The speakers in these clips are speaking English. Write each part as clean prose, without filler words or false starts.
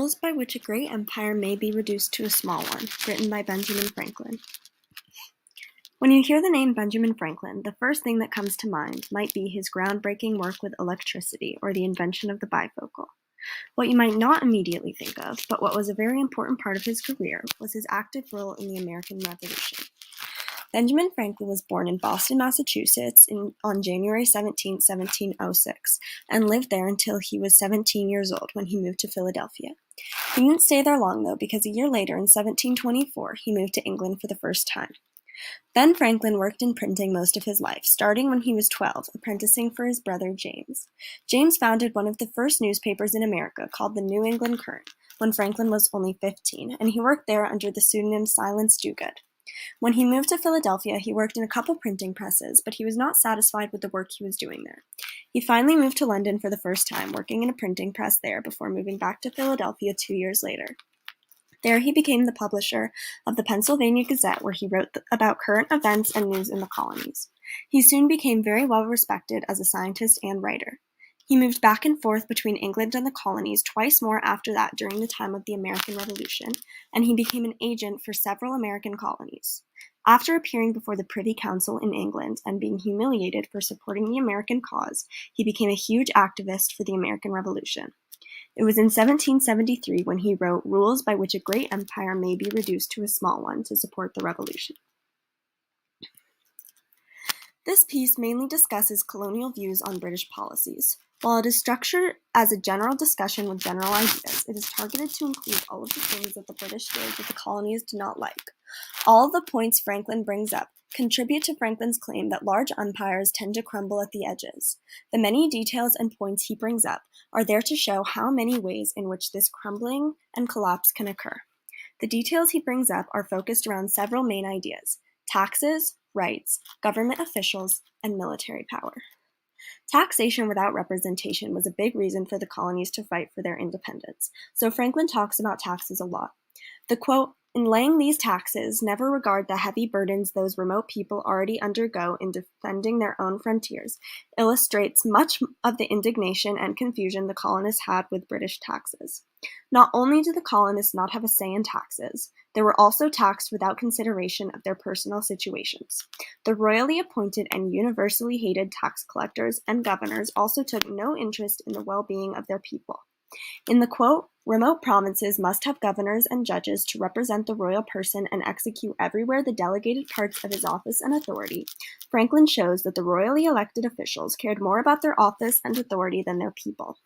Rules by Which a Great Empire May be Reduced to a Small One, written by Benjamin Franklin. When you hear the name Benjamin Franklin, the first thing that comes to mind might be his groundbreaking work with electricity or the invention of the bifocal. What you might not immediately think of, but what was a very important part of his career, was his active role in the American Revolution. Benjamin Franklin was born in Boston, Massachusetts on January 17, 1706, and lived there until he was 17 years old when he moved to Philadelphia. He didn't stay there long, though, because a year later, in 1724, he moved to England for the first time. Ben Franklin worked in printing most of his life, starting when he was 12, apprenticing for his brother James. James founded one of the first newspapers in America called the New England Courant when Franklin was only 15, and he worked there under the pseudonym Silas Dogood. When he moved to Philadelphia, he worked in a couple printing presses, but he was not satisfied with the work he was doing there. He finally moved to London for the first time, working in a printing press there before moving back to Philadelphia 2 years later. There he became the publisher of the Pennsylvania Gazette, where he wrote about current events and news in the colonies. He soon became very well respected as a scientist and writer. He moved back and forth between England and the colonies twice more after that during the time of the American Revolution, and he became an agent for several American colonies. After appearing before the Privy Council in England and being humiliated for supporting the American cause, he became a huge activist for the American Revolution. It was in 1773 when he wrote Rules by Which a Great Empire May be Reduced to a Small One to support the Revolution. This piece mainly discusses colonial views on British policies. While it is structured as a general discussion with general ideas, it is targeted to include all of the things that the British did that the colonies did not like. All of the points Franklin brings up contribute to Franklin's claim that large empires tend to crumble at the edges. The many details and points he brings up are there to show how many ways in which this crumbling and collapse can occur. The details he brings up are focused around several main ideas: taxes, rights, government officials, and military power. Taxation without representation was a big reason for the colonies to fight for their independence, so Franklin talks about taxes a lot. The quote, "In laying these taxes, never regard the heavy burdens those remote people already undergo in defending their own frontiers," illustrates much of the indignation and confusion the colonists had with British taxes. Not only did the colonists not have a say in taxes, they were also taxed without consideration of their personal situations. The royally appointed and universally hated tax collectors and governors also took no interest in the well-being of their people. In the quote, "Remote provinces must have governors and judges to represent the royal person and execute everywhere the delegated parts of his office and authority," Franklin shows that the royally elected officials cared more about their office and authority than their people.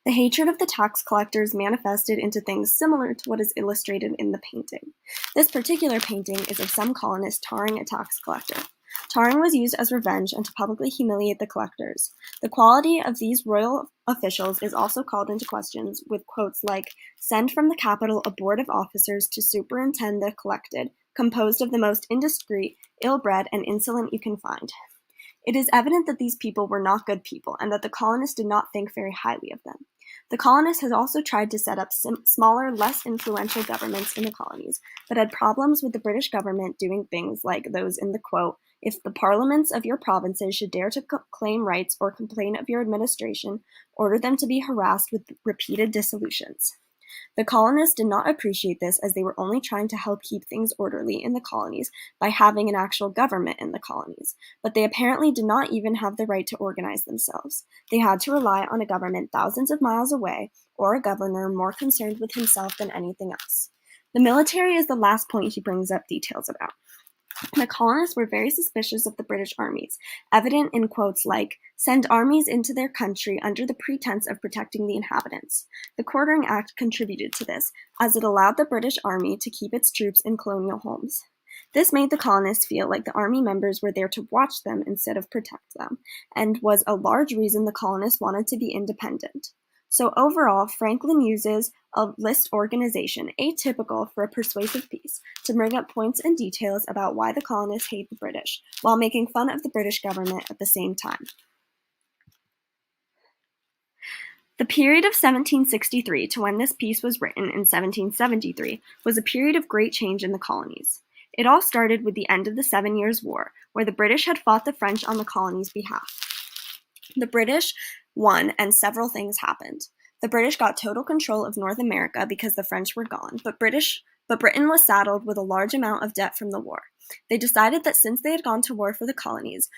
The hatred of the tax collectors manifested into things similar to what is illustrated in the painting. This particular painting is of some colonists tarring a tax collector. Tarring was used as revenge and to publicly humiliate the collectors. The quality of these royal officials is also called into question with quotes like, "Send from the capital a board of officers to superintend the collected, composed of the most indiscreet, ill-bred, and insolent you can find." It is evident that these people were not good people and that the colonists did not think very highly of them. The colonists had also tried to set up smaller, less influential governments in the colonies, but had problems with the British government doing things like those in the quote, "If the parliaments of your provinces should dare to claim rights or complain of your administration, order them to be harassed with repeated dissolutions." The colonists did not appreciate this, as they were only trying to help keep things orderly in the colonies by having an actual government in the colonies, but they apparently did not even have the right to organize themselves. They had to rely on a government thousands of miles away, or a governor more concerned with himself than anything else. The military is the last point he brings up details about. The colonists were very suspicious of the British armies, evident in quotes like, "Send armies into their country under the pretense of protecting the inhabitants." The Quartering Act contributed to this, as it allowed the British army to keep its troops in colonial homes. This made the colonists feel like the army members were there to watch them instead of protect them, and was a large reason the colonists wanted to be independent. So overall, Franklin uses a list organization, atypical for a persuasive piece, to bring up points and details about why the colonists hate the British, while making fun of the British government at the same time. The period of 1763 to when this piece was written in 1773 was a period of great change in the colonies. It all started with the end of the 7 Years' War, where the British had fought the French on the colonies' behalf. The British won, and several things happened. The British got total control of North America because the French were gone, but Britain was saddled with a large amount of debt from the war. They decided that since they had gone to war for the colonies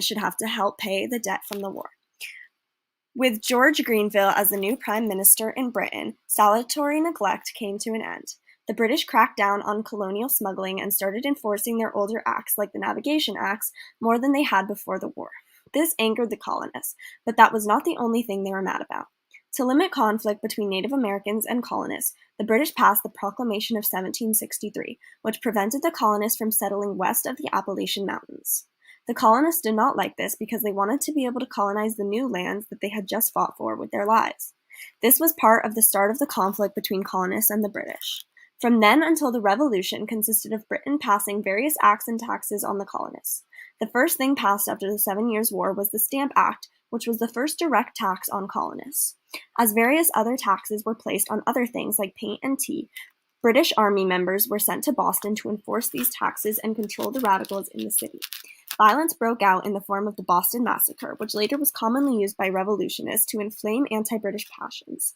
should have to help pay the debt from the war. With George Grenville as the new Prime Minister in Britain, salutary neglect came to an end. The British cracked down on colonial smuggling and started enforcing their older acts, like the Navigation Acts, more than they had before the war. This angered the colonists, but that was not the only thing they were mad about. To limit conflict between Native Americans and colonists, the British passed the Proclamation of 1763, which prevented the colonists from settling west of the Appalachian Mountains. The colonists did not like this because they wanted to be able to colonize the new lands that they had just fought for with their lives. This was part of the start of the conflict between colonists and the British. From then until the Revolution consisted of Britain passing various acts and taxes on the colonists. The first thing passed after the 7 Years' War was the Stamp Act, which was the first direct tax on colonists. As various other taxes were placed on other things like paint and tea, British Army members were sent to Boston to enforce these taxes and control the radicals in the city. Violence broke out in the form of the Boston Massacre, which later was commonly used by revolutionists to inflame anti-British passions.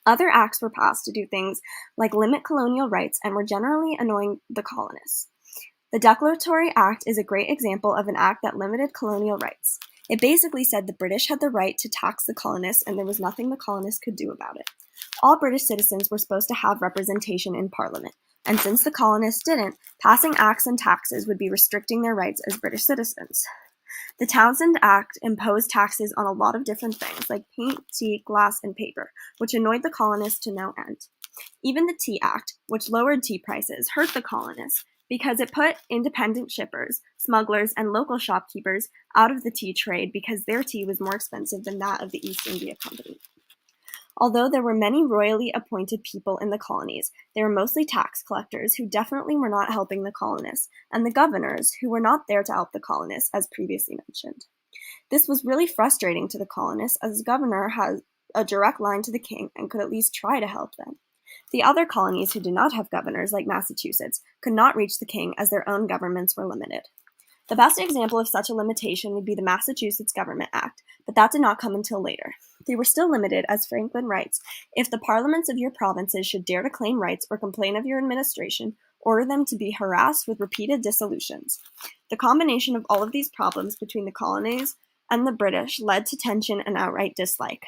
Other acts were passed to do things like limit colonial rights and were generally annoying the colonists. The Declaratory Act is a great example of an act that limited colonial rights. It basically said the British had the right to tax the colonists and there was nothing the colonists could do about it. All British citizens were supposed to have representation in Parliament, and since the colonists didn't, passing acts and taxes would be restricting their rights as British citizens. The Townshend Act imposed taxes on a lot of different things, like paint, tea, glass, and paper, which annoyed the colonists to no end. Even the Tea Act, which lowered tea prices, hurt the colonists, because it put independent shippers, smugglers, and local shopkeepers out of the tea trade because their tea was more expensive than that of the East India Company. Although there were many royally appointed people in the colonies, they were mostly tax collectors who definitely were not helping the colonists, and the governors, who were not there to help the colonists, as previously mentioned. This was really frustrating to the colonists, as the governor had a direct line to the king and could at least try to help them. The other colonies who did not have governors, like Massachusetts, could not reach the king as their own governments were limited. The best example of such a limitation would be the Massachusetts Government Act, but that did not come until later. They were still limited, as Franklin writes, if the parliaments of your provinces should dare to claim rights or complain of your administration, order them to be harassed with repeated dissolutions. The combination of all of these problems between the colonies and the British led to tension and outright dislike.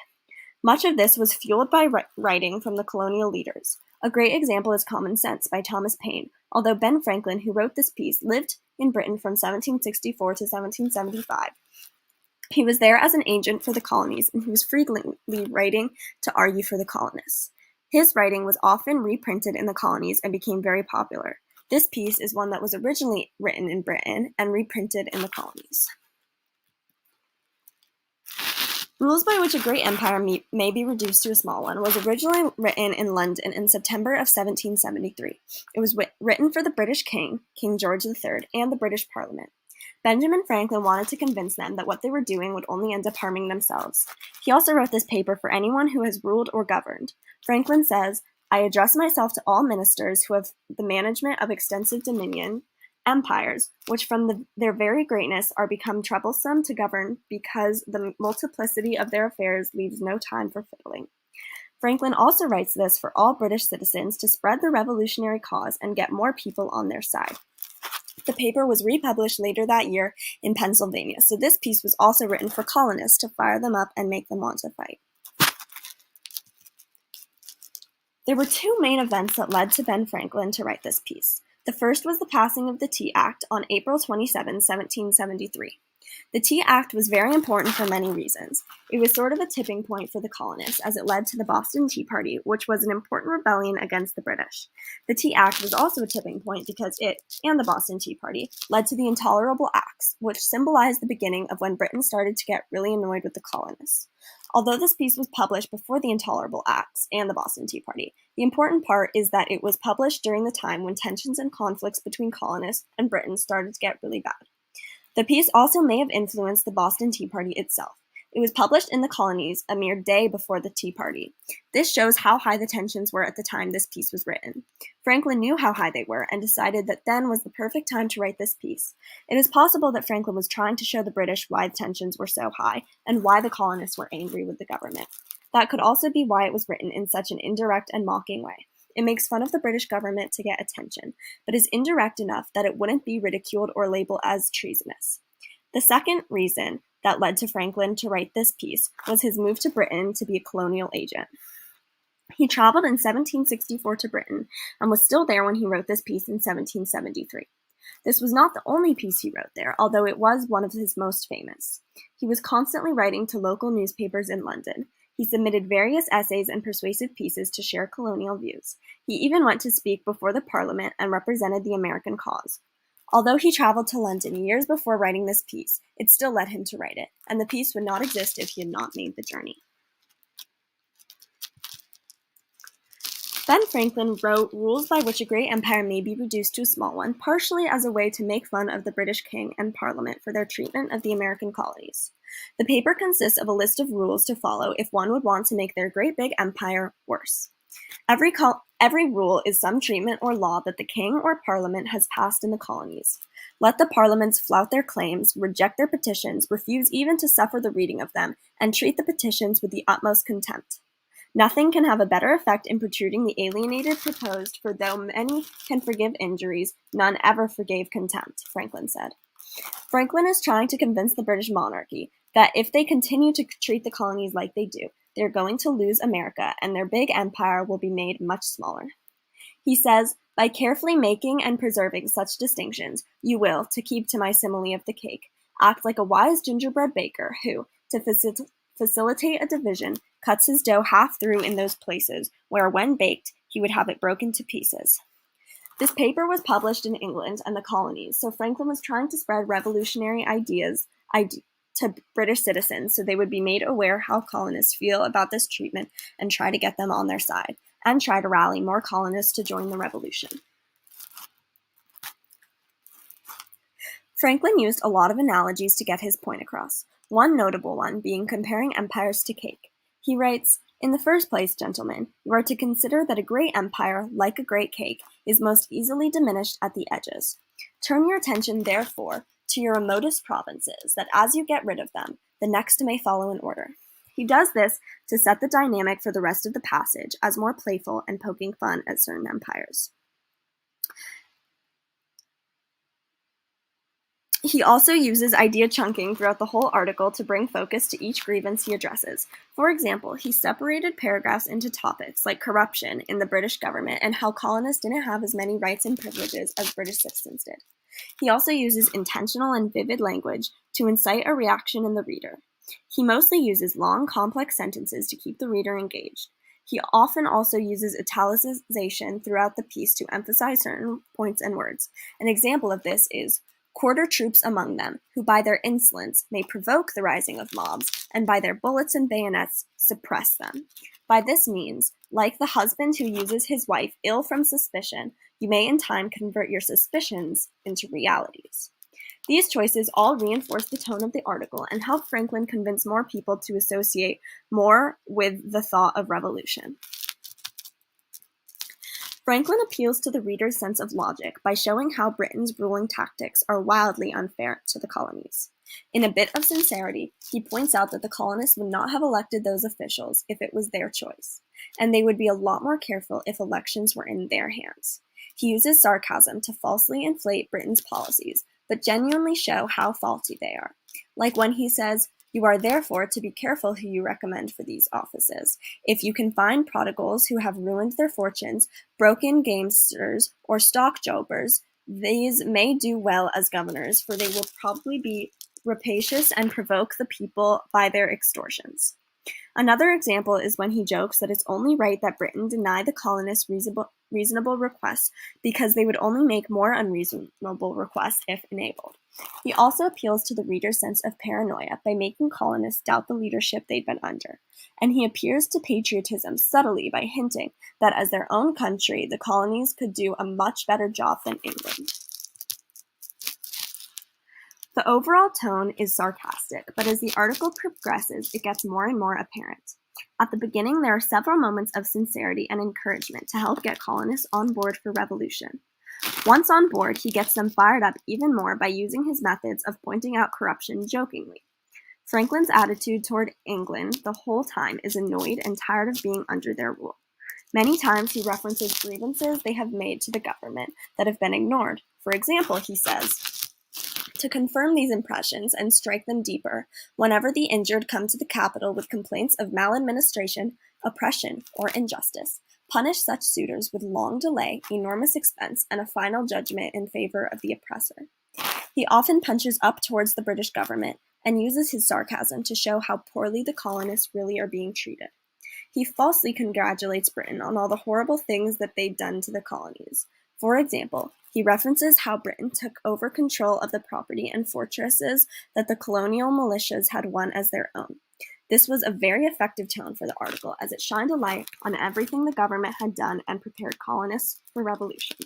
Much of this was fueled by writing from the colonial leaders. A great example is Common Sense by Thomas Paine, although Ben Franklin, who wrote this piece, lived in Britain from 1764 to 1775. He was there as an agent for the colonies, and he was frequently writing to argue for the colonists. His writing was often reprinted in the colonies and became very popular. This piece is one that was originally written in Britain and reprinted in the colonies. Rules by which a great empire may be reduced to a small one was originally written in London in September of 1773. It was written for the British King, King George III, and the British Parliament. Benjamin Franklin wanted to convince them that what they were doing would only end up harming themselves. He also wrote this paper for anyone who has ruled or governed. Franklin says, "I address myself to all ministers who have the management of extensive dominion, empires, which from their very greatness are become troublesome to govern because the multiplicity of their affairs leaves no time for fiddling." Franklin also writes this for all British citizens to spread the revolutionary cause and get more people on their side. The paper was republished later that year in Pennsylvania, so this piece was also written for colonists to fire them up and make them want to fight. There were two main events that led to Ben Franklin to write this piece. The first was the passing of the Tea Act on April 27, 1773. The Tea Act was very important for many reasons. It was sort of a tipping point for the colonists as it led to the Boston Tea Party, which was an important rebellion against the British. The Tea Act was also a tipping point because it, and the Boston Tea Party, led to the Intolerable Acts, which symbolized the beginning of when Britain started to get really annoyed with the colonists. Although this piece was published before the Intolerable Acts and the Boston Tea Party, the important part is that it was published during the time when tensions and conflicts between colonists and Britain started to get really bad. The piece also may have influenced the Boston Tea Party itself. It was published in the colonies a mere day before the Tea Party. This shows how high the tensions were at the time this piece was written. Franklin knew how high they were and decided that then was the perfect time to write this piece. It is possible that Franklin was trying to show the British why the tensions were so high and why the colonists were angry with the government. That could also be why it was written in such an indirect and mocking way. It makes fun of the British government to get attention, but is indirect enough that it wouldn't be ridiculed or labeled as treasonous. The second reason that led to Franklin to write this piece was his move to Britain to be a colonial agent. He traveled in 1764 to Britain and was still there when he wrote this piece in 1773. This was not the only piece he wrote there, although it was one of his most famous. He was constantly writing to local newspapers in London. He submitted various essays and persuasive pieces to share colonial views. He even went to speak before the Parliament and represented the American cause. Although he traveled to London years before writing this piece, it still led him to write it, and the piece would not exist if he had not made the journey. Ben Franklin wrote rules by which a great empire may be reduced to a small one, partially as a way to make fun of the British king and Parliament for their treatment of the American colonies. The paper consists of a list of rules to follow if one would want to make their great big empire worse. Every rule is some treatment or law that the king or Parliament has passed in the colonies. Let the parliaments flout their claims, reject their petitions, refuse even to suffer the reading of them, and treat the petitions with the utmost contempt. Nothing can have a better effect in protruding the alienated proposed, for though many can forgive injuries, none ever forgave contempt, Franklin said. Franklin is trying to convince the British monarchy that if they continue to treat the colonies like they do, they're going to lose America and their big empire will be made much smaller. He says, by carefully making and preserving such distinctions, you will, to keep to my simile of the cake, act like a wise gingerbread baker who, to facilitate a division, cuts his dough half through in those places where, when baked, he would have it broken to pieces. This paper was published in England and the colonies, so Franklin was trying to spread revolutionary ideas to British citizens so they would be made aware how colonists feel about this treatment and try to get them on their side, and try to rally more colonists to join the revolution. Franklin used a lot of analogies to get his point across, one notable one being comparing empires to cake. He writes, in the first place, gentlemen, you are to consider that a great empire, like a great cake, is most easily diminished at the edges. Turn your attention, therefore, to your remotest provinces, that as you get rid of them, the next may follow in order. He does this to set the dynamic for the rest of the passage as more playful and poking fun at certain empires. He also uses idea chunking throughout the whole article to bring focus to each grievance he addresses. For example, he separated paragraphs into topics like corruption in the British government and how colonists didn't have as many rights and privileges as British citizens did. He also uses intentional and vivid language to incite a reaction in the reader. He mostly uses long, complex sentences to keep the reader engaged. He often also uses italicization throughout the piece to emphasize certain points and words. An example of this is, quarter troops among them, who by their insolence may provoke the rising of mobs, and by their bullets and bayonets suppress them. By this means, like the husband who uses his wife ill from suspicion, you may in time convert your suspicions into realities. These choices all reinforce the tone of the article and help Franklin convince more people to associate more with the thought of revolution. Franklin appeals to the reader's sense of logic by showing how Britain's ruling tactics are wildly unfair to the colonies. In a bit of sincerity, he points out that the colonists would not have elected those officials if it was their choice, and they would be a lot more careful if elections were in their hands. He uses sarcasm to falsely inflate Britain's policies, but genuinely show how faulty they are. Like when he says, you are therefore to be careful who you recommend for these offices. If you can find prodigals who have ruined their fortunes, broken gamesters, or stock jobbers, these may do well as governors, for they will probably be rapacious and provoke the people by their extortions. Another example is when he jokes that it's only right that Britain deny the colonists reasonable requests because they would only make more unreasonable requests if enabled. He also appeals to the reader's sense of paranoia by making colonists doubt the leadership they've been under, and he appeals to patriotism subtly by hinting that as their own country, the colonies could do a much better job than England. The overall tone is sarcastic, but as the article progresses, it gets more and more apparent. At the beginning, there are several moments of sincerity and encouragement to help get colonists on board for revolution. Once on board, he gets them fired up even more by using his methods of pointing out corruption jokingly. Franklin's attitude toward England the whole time is annoyed and tired of being under their rule. Many times he references grievances they have made to the government that have been ignored. For example, he says, to confirm these impressions and strike them deeper, whenever the injured come to the capital with complaints of maladministration, oppression, or injustice, punish such suitors with long delay, enormous expense, and a final judgment in favor of the oppressor. He often punches up towards the British government and uses his sarcasm to show how poorly the colonists really are being treated. He falsely congratulates Britain on all the horrible things that they've done to the colonies. For example, he references how Britain took over control of the property and fortresses that the colonial militias had won as their own. This was a very effective tone for the article, as it shined a light on everything the government had done and prepared colonists for revolution.